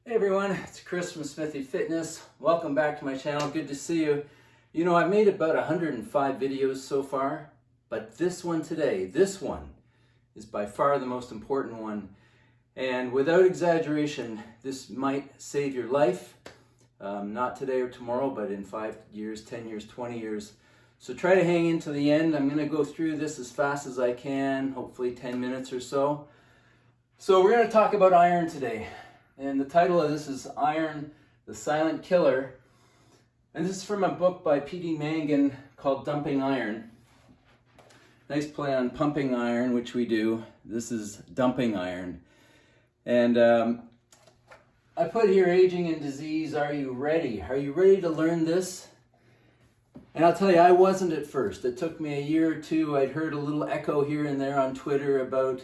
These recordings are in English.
Hey everyone, it's Chris from Smithy Fitness. Welcome back to my channel. Good to see you. You know, I've made about 105 videos so far, but this one today, this one is by far the most important one. And without exaggeration, this might save your life. Not today or tomorrow, but in 5 years, 10 years, 20 years. So try to hang in to the end. I'm going to go through this as fast as I can, hopefully 10 minutes or so. So we're going to talk about iron today. And the title of this is Iron, the Silent Killer. And this is from a book by P.D. Mangan called Dumping Iron. Nice play on pumping iron, which we do. This is dumping iron. And I put here aging and disease. Are you ready? Are you ready to learn this? And I'll tell you, I wasn't at first. It took me a year or two. I'd heard a little echo here and there on Twitter about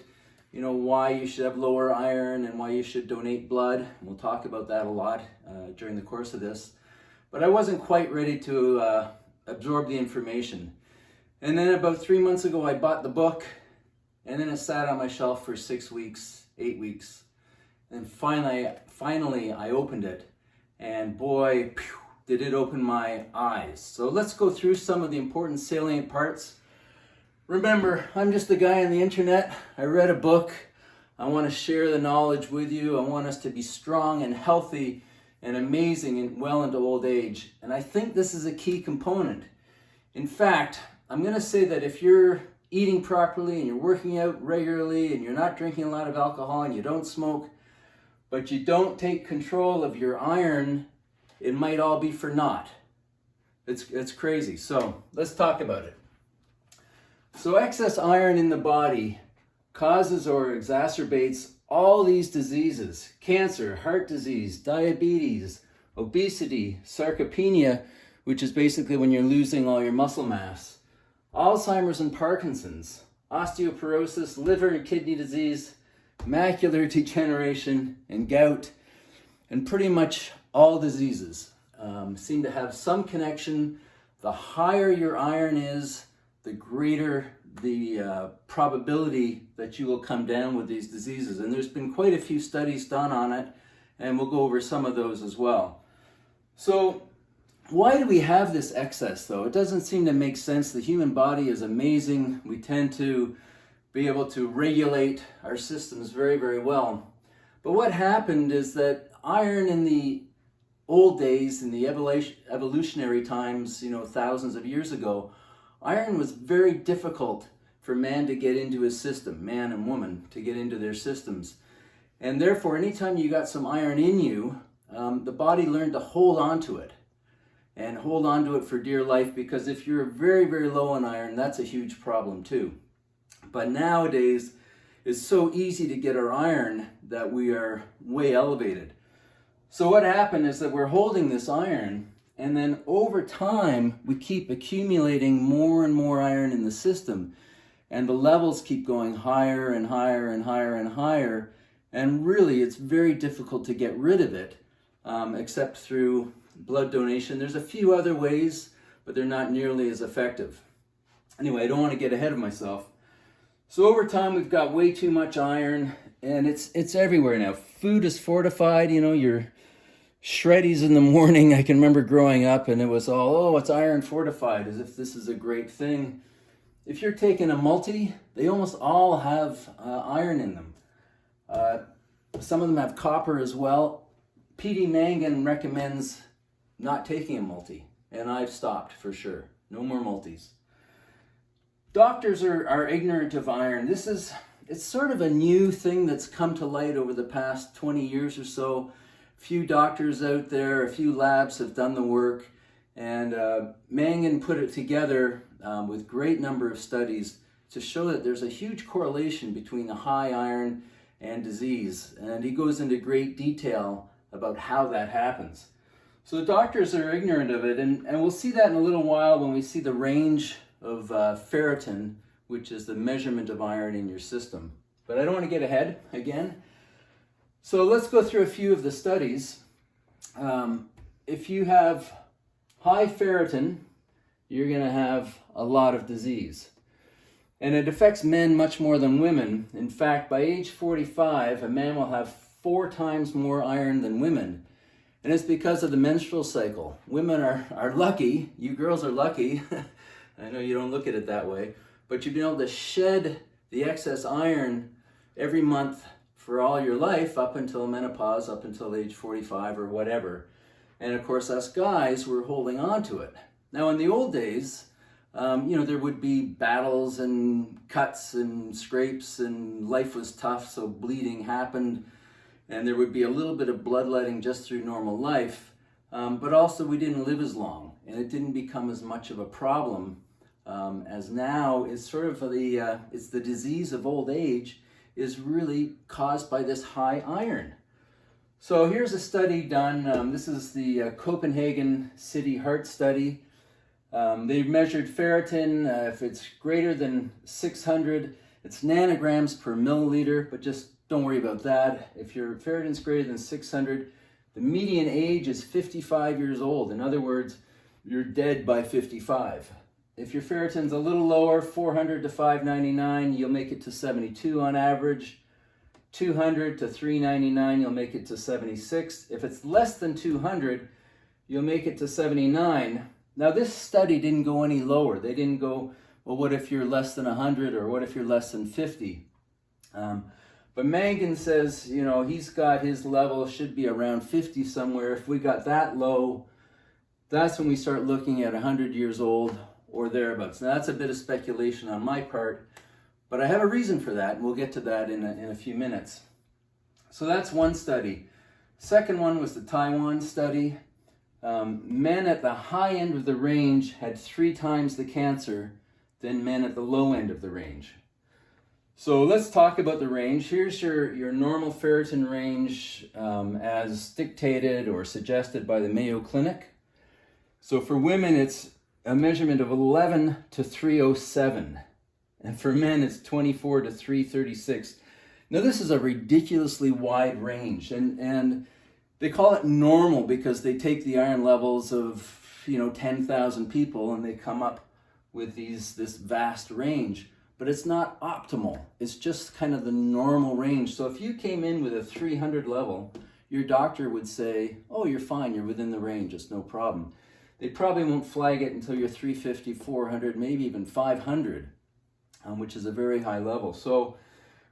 why you should have lower iron and why you should donate blood. We'll talk about that a lot during the course of this. But I wasn't quite ready to absorb the information. And then about 3 months ago, I bought the book, and then it sat on my shelf for 6 weeks, 8 weeks. And finally, I opened it, and boy, did it open my eyes. So let's go through some of the important salient parts. Remember, I'm just a guy on the internet. I read a book. I want to share the knowledge with you. I want us to be strong and healthy and amazing and well into old age. And I think this is a key component. In fact, I'm going to say that if you're eating properly and you're working out regularly and you're not drinking a lot of alcohol and you don't smoke, but you don't take control of your iron, it might all be for naught. It's crazy. So let's talk about it. So excess iron in the body causes or exacerbates all these diseases: cancer, heart disease, diabetes, obesity, sarcopenia, which is basically when you're losing all your muscle mass, Alzheimer's and Parkinson's, osteoporosis, liver and kidney disease, macular degeneration, and gout, and pretty much all diseases seem to have some connection. The higher your iron is, the greater the probability that you will come down with these diseases. And there's been quite a few studies done on it, and we'll go over some of those as well. So why do we have this excess, though? It doesn't seem to make sense. The human body is amazing. We tend to be able to regulate our systems very, very well. But what happened is that iron in the old days, in the evolutionary times, thousands of years ago, iron was very difficult for man to get into his system, man and woman, to get into their systems. And therefore, anytime you got some iron in you, the body learned to hold on to it. And hold on to it for dear life, because if you're very, very low on iron, that's a huge problem too. But nowadays, it's so easy to get our iron that we are way elevated. So what happened is that we're holding this iron, and then over time, we keep accumulating more and more iron in the system. And the levels keep going higher and higher and higher and higher. And really, it's very difficult to get rid of it, except through blood donation. There's a few other ways, but they're not nearly as effective. Anyway, I don't want to get ahead of myself. So over time, we've got way too much iron, and it's everywhere now. Food is fortified, your shreddies in the morning. I can remember growing up and it was all, it's iron fortified, as if this is a great thing. If you're taking a multi, they almost all have iron in them. Some of them have copper as well. P.D. Mangan recommends not taking a multi, and I've stopped for sure. No more multis. Doctors are ignorant of iron. It's sort of a new thing that's come to light over the past 20 years or so. Few doctors out there, a few labs have done the work, and Mangan put it together with great number of studies to show that there's a huge correlation between the high iron and disease, and he goes into great detail about how that happens. So the doctors are ignorant of it, and we'll see that in a little while when we see the range of ferritin, which is the measurement of iron in your system. But I don't want to get ahead again. So let's go through a few of the studies. If you have high ferritin, you're going to have a lot of disease. And it affects men much more than women. In fact, by age 45, a man will have 4 times more iron than women. And it's because of the menstrual cycle. Women are lucky, you girls are lucky, I know you don't look at it that way, but you've been able to shed the excess iron every month for all your life up until menopause, up until age 45 or whatever. And of course, us guys were holding on to it. Now, in the old days, there would be battles and cuts and scrapes, and life was tough, so bleeding happened, and there would be a little bit of bloodletting just through normal life, but also we didn't live as long, and it didn't become as much of a problem as now. It's sort of it's the disease of old age is really caused by this high iron. So here's a study done. This is the Copenhagen City Heart Study. They've measured ferritin. If it's greater than 600, it's nanograms per milliliter, but just don't worry about that. If your ferritin's greater than 600, the median age is 55 years old. In other words, you're dead by 55. If your ferritin's a little lower, 400 to 599, you'll make it to 72 on average. 200 to 399, you'll make it to 76. If it's less than 200, you'll make it to 79. Now, this study didn't go any lower. They didn't go, well, what if you're less than 100, or what if you're less than 50? But Mangan says, he's got his level should be around 50 somewhere. If we got that low, that's when we start looking at 100 years old or thereabouts. Now, that's a bit of speculation on my part, but I have a reason for that, and we'll get to that in a few minutes. So that's one study. Second one was the Taiwan study. Men at the high end of the range had 3 times the cancer than men at the low end of the range. So let's talk about the range. Here's your normal ferritin range as dictated or suggested by the Mayo Clinic. So for women, it's a measurement of 11 to 307. And for men, it's 24 to 336. Now, this is a ridiculously wide range. And they call it normal because they take the iron levels of 10,000 people and they come up with this vast range, but it's not optimal. It's just kind of the normal range. So if you came in with a 300 level, your doctor would say, oh, you're fine, you're within the range, it's no problem. They probably won't flag it until you're 350, 400, maybe even 500, which is a very high level. So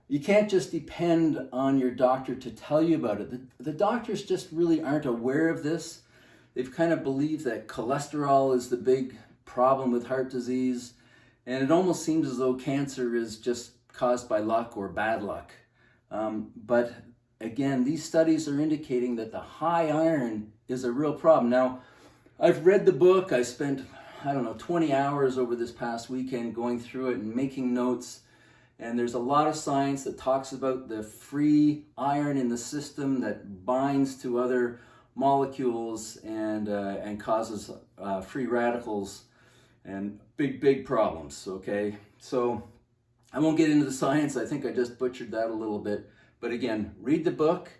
you can't just depend on your doctor to tell you about it. The doctors just really aren't aware of this. They've kind of believed that cholesterol is the big problem with heart disease, and it almost seems as though cancer is just caused by luck or bad luck. But again, these studies are indicating that the high iron is a real problem. Now, I've read the book. I spent, 20 hours over this past weekend going through it and making notes. And there's a lot of science that talks about the free iron in the system that binds to other molecules and causes free radicals and big problems, okay? So I won't get into the science. I think I just butchered that a little bit. But again, read the book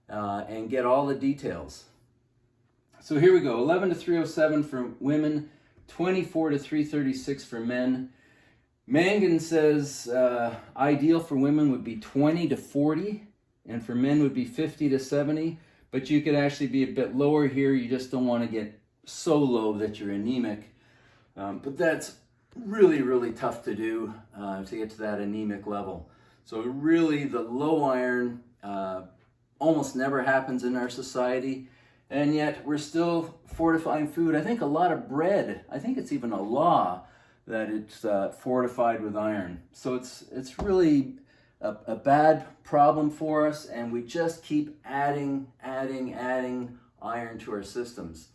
and get all the details. So here we go, 11 to 307 for women, 24 to 336 for men. Mangan says ideal for women would be 20 to 40, and for men would be 50 to 70, but you could actually be a bit lower here. You just don't want to get so low that you're anemic. But that's really tough to do to get to that anemic level. So really the low iron almost never happens in our society, and yet we're still fortifying food. I think a lot of bread, I think it's even a law that it's fortified with iron. So it's really a bad problem for us, and we just keep adding iron to our systems.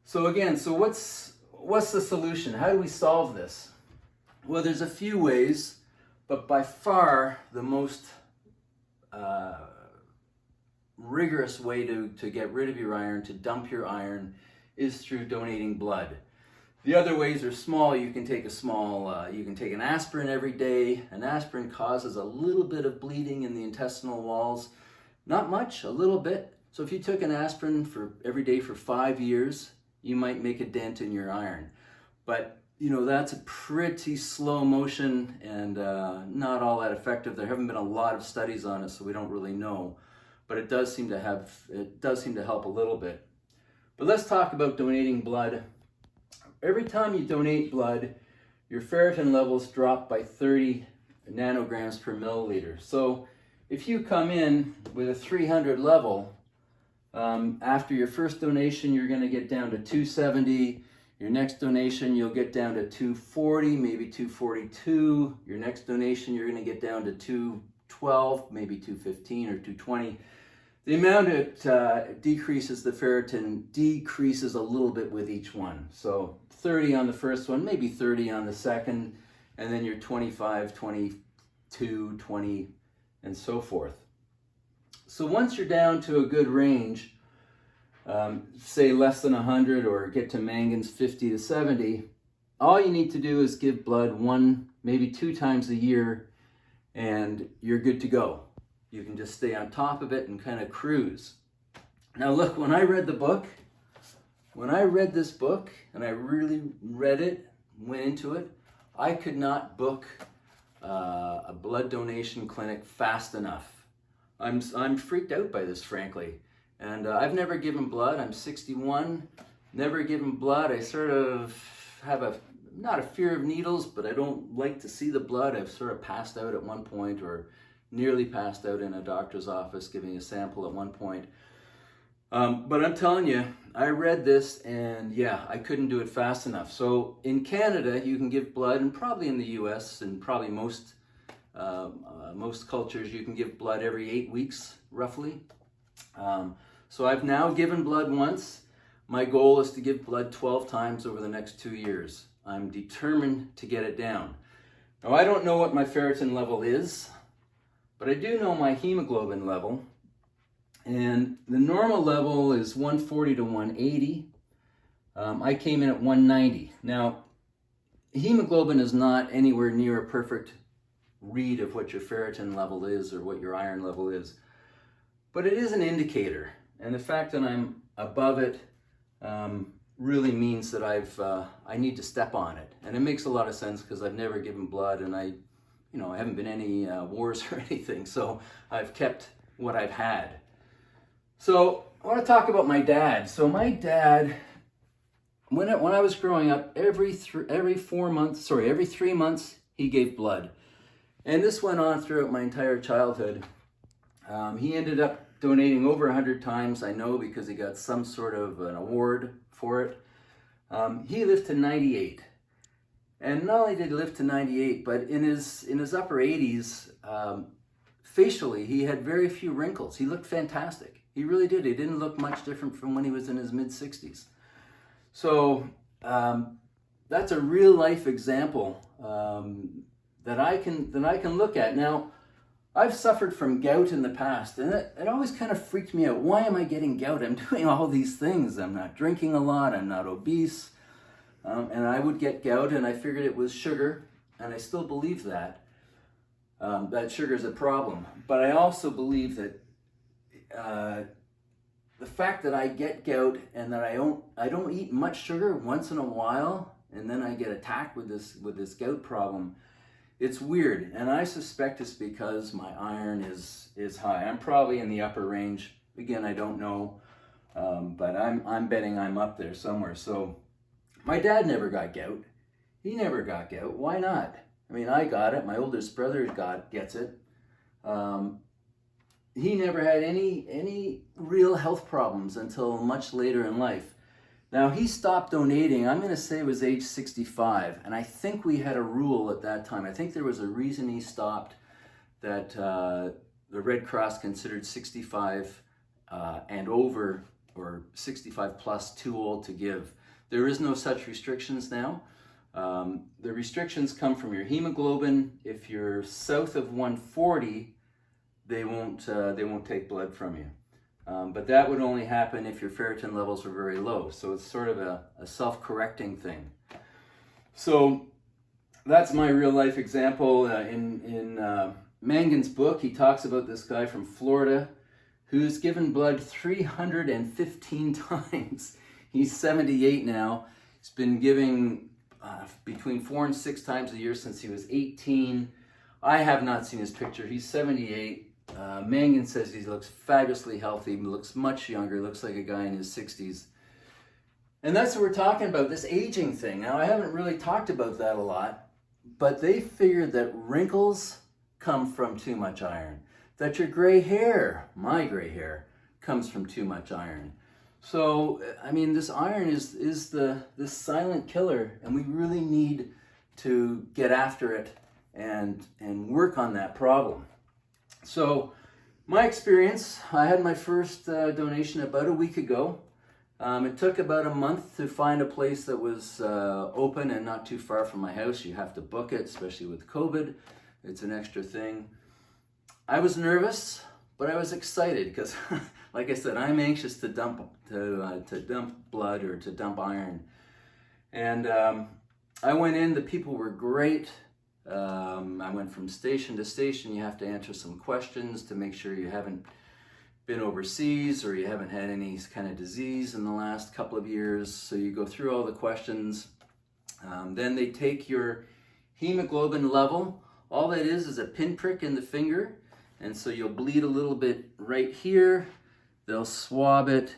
So again, what's the solution? How do we solve this? Well, there's a few ways, but by far the most rigorous way to get rid of your iron, to dump your iron, is through donating blood. The other ways are small. You can take you can take an aspirin every day. An aspirin causes a little bit of bleeding in the intestinal walls. Not much, a little bit. So if you took an aspirin every day for 5 years, you might make a dent in your iron. But that's a pretty slow motion and not all that effective. There haven't been a lot of studies on it, so we don't really know. but it does seem to help a little bit. But let's talk about donating blood. Every time you donate blood, your ferritin levels drop by 30 nanograms per milliliter. So if you come in with a 300 level, after your first donation, you're going to get down to 270. Your next donation, you'll get down to 240, maybe 242. Your next donation, you're going to get down to 212, maybe 215 or 220. The amount it decreases the ferritin decreases a little bit with each one. So 30 on the first one, maybe 30 on the second, and then you're 25, 22, 20, and so forth. So once you're down to a good range, say less than 100 or get to Mangan's 50 to 70, all you need to do is give blood 1, maybe 2 times a year, and you're good to go. You can just stay on top of it and kind of cruise. Now look, when I read this book, and I really read it, went into it, I could not book a blood donation clinic fast enough. I'm freaked out by this, frankly. And I've never given blood. I'm 61, never given blood. I sort of have not a fear of needles, but I don't like to see the blood. I've sort of passed out at one point, or nearly passed out in a doctor's office giving a sample at one point. But I'm telling you, I read this and yeah, I couldn't do it fast enough. So in Canada, you can give blood, and probably in the US and probably most cultures, you can give blood every 8 weeks, roughly. So I've now given blood once. My goal is to give blood 12 times over the next 2 years. I'm determined to get it down. Now, I don't know what my ferritin level is, but I do know my hemoglobin level. And the normal level is 140 to 180. I came in at 190. Now, hemoglobin is not anywhere near a perfect read of what your ferritin level is or what your iron level is, but it is an indicator. And the fact that I'm above it really means that I need to step on it. And it makes a lot of sense because I've never given blood, and I haven't been any wars or anything, so I've kept what I've had. So I want to talk about my dad. So my dad, when I was growing up, every 3 months he gave blood, and this went on throughout my entire childhood. He ended up donating over 100 times, I know, because he got some sort of an award for it. He lived to 98. And not only did he live to 98, but in his upper 80s, facially, he had very few wrinkles. He looked fantastic. He really did. He didn't look much different from when he was in his mid-60s. So that's a real life example that I can look at. Now, I've suffered from gout in the past, and it always kind of freaked me out. Why am I getting gout? I'm doing all these things. I'm not drinking a lot. I'm not obese. And I would get gout, and I figured it was sugar, and I still believe that sugar is a problem. But I also believe that the fact that I get gout and that I don't eat much sugar once in a while, and then I get attacked with this gout problem, it's weird. And I suspect it's because my iron is high. I'm probably in the upper range. Again, I don't know, but I'm betting I'm up there somewhere. So my dad never got gout. He never got gout. Why not? I mean, I got it. My oldest brother gets it. He never had any real health problems until much later in life. Now, he stopped donating, I'm going to say it was age 65, and I think we had a rule at that time. I think there was a reason he stopped, that the Red Cross considered 65 and over, or 65 plus, too old to give. There is no such restrictions now. The restrictions come from your hemoglobin. If you're south of 140, they won't take blood from you. But that would only happen if your ferritin levels are very low. So it's sort of a self-correcting thing. So that's my real life example. In Mangan's book, he talks about this guy from Florida who's given blood 315 times. He's 78 now. He's been giving between 4 and 6 times a year since he was 18. I have not seen his picture. He's 78. Mangan says he looks fabulously healthy, looks much younger, looks like a guy in his 60s. And that's what we're talking about, this aging thing. Now, I haven't really talked about that a lot, but they figured that wrinkles come from too much iron, that your gray hair, my gray hair, comes from too much iron. So, I mean, this iron is this silent killer, and we really need to get after it and work on that problem. So, my experience, I had my first donation about a week ago. It took about a month to find a place that was open and not too far from my house. You have to book it, especially with COVID. It's an extra thing. I was nervous, but I was excited because, like I said, I'm anxious to dump blood or to dump iron. And I went in. The people were great. I went from station to station. You have to answer some questions to make sure you haven't been overseas or you haven't had any kind of disease in the last couple of years. So you go through all the questions. Then they take your hemoglobin level. All that is a pinprick in the finger. And so you'll bleed a little bit right here. They'll swab it,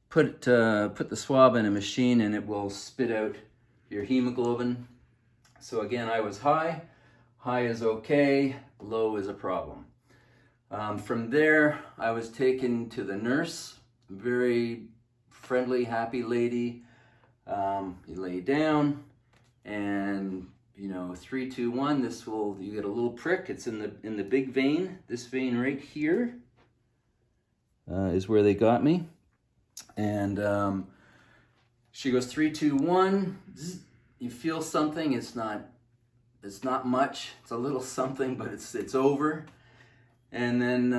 put the swab in a machine, and it will spit out your hemoglobin. So again, I was high. High is okay, low is a problem. From there, I was taken to the nurse, very friendly, happy lady. You lay down, and 3, 2, 1. You get a little prick. It's in the big vein. This vein right here is where they got me, and she goes 3, 2, 1. You feel something. It's not much. It's a little something, but it's over. And then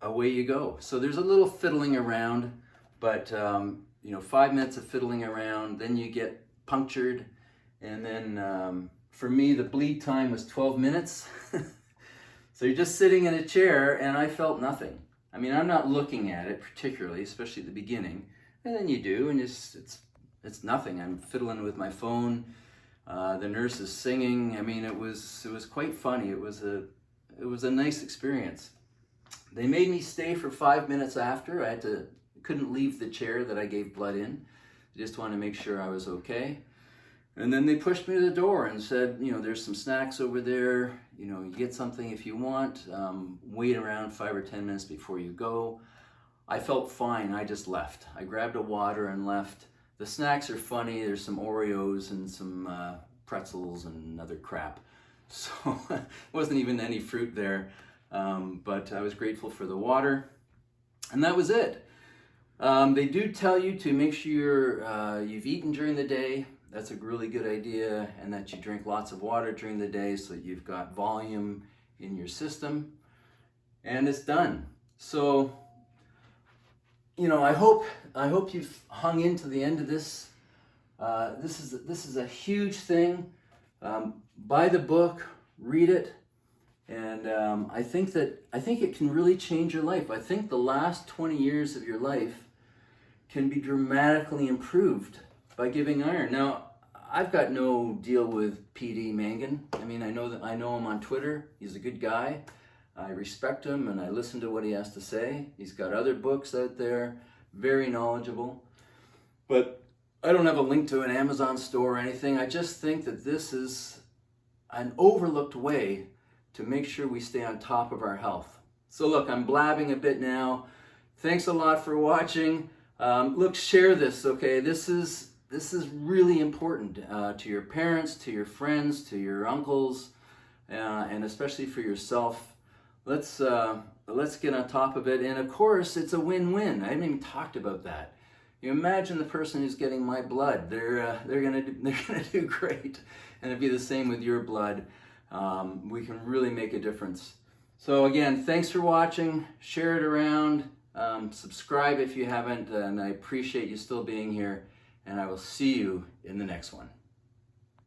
away you go. So there's a little fiddling around, but 5 minutes of fiddling around, then you get punctured, and then for me the bleed time was 12 minutes. So you're just sitting in a chair, and I felt nothing. I mean, I'm not looking at it particularly, especially at the beginning, and then you do, and it's nothing. I'm fiddling with my phone. The nurse is singing. I mean, it was quite funny. It was a nice experience. They made me stay for 5 minutes after. Couldn't leave the chair that I gave blood in. They just wanted to make sure I was okay. And then they pushed me to the door and said, there's some snacks over there. You get something if you want. Wait around 5 or 10 minutes before you go. I felt fine. I just left. I grabbed a water and left. The snacks are funny. There's some Oreos and some pretzels and other crap. So it wasn't even any fruit there, but I was grateful for the water, and that was it. They do tell you to make sure you've eaten during the day. That's a really good idea, and that you drink lots of water during the day so that you've got volume in your system, and it's done. So, I hope you've hung in to the end of this. This is a huge thing. Buy the book, read it, and I think it can really change your life. I think the last 20 years of your life can be dramatically improved by giving iron. Now, I've got no deal with PD Mangan. I mean, I know him on Twitter. He's a good guy. I respect him, and I listen to what he has to say. He's got other books out there, very knowledgeable. But I don't have a link to an Amazon store or anything. I just think that this is an overlooked way to make sure we stay on top of our health. So look, I'm blabbing a bit now. Thanks a lot for watching. Look, share this, okay? This is really important to your parents, to your friends, to your uncles, and especially for yourself. Let's get on top of it. And of course, it's a win-win. I haven't even talked about that. You imagine the person who's getting my blood. They're gonna do great, and it'd be the same with your blood. We can really make a difference. So again, thanks for watching. Share it around. Subscribe if you haven't, and I appreciate you still being here. And I will see you in the next one.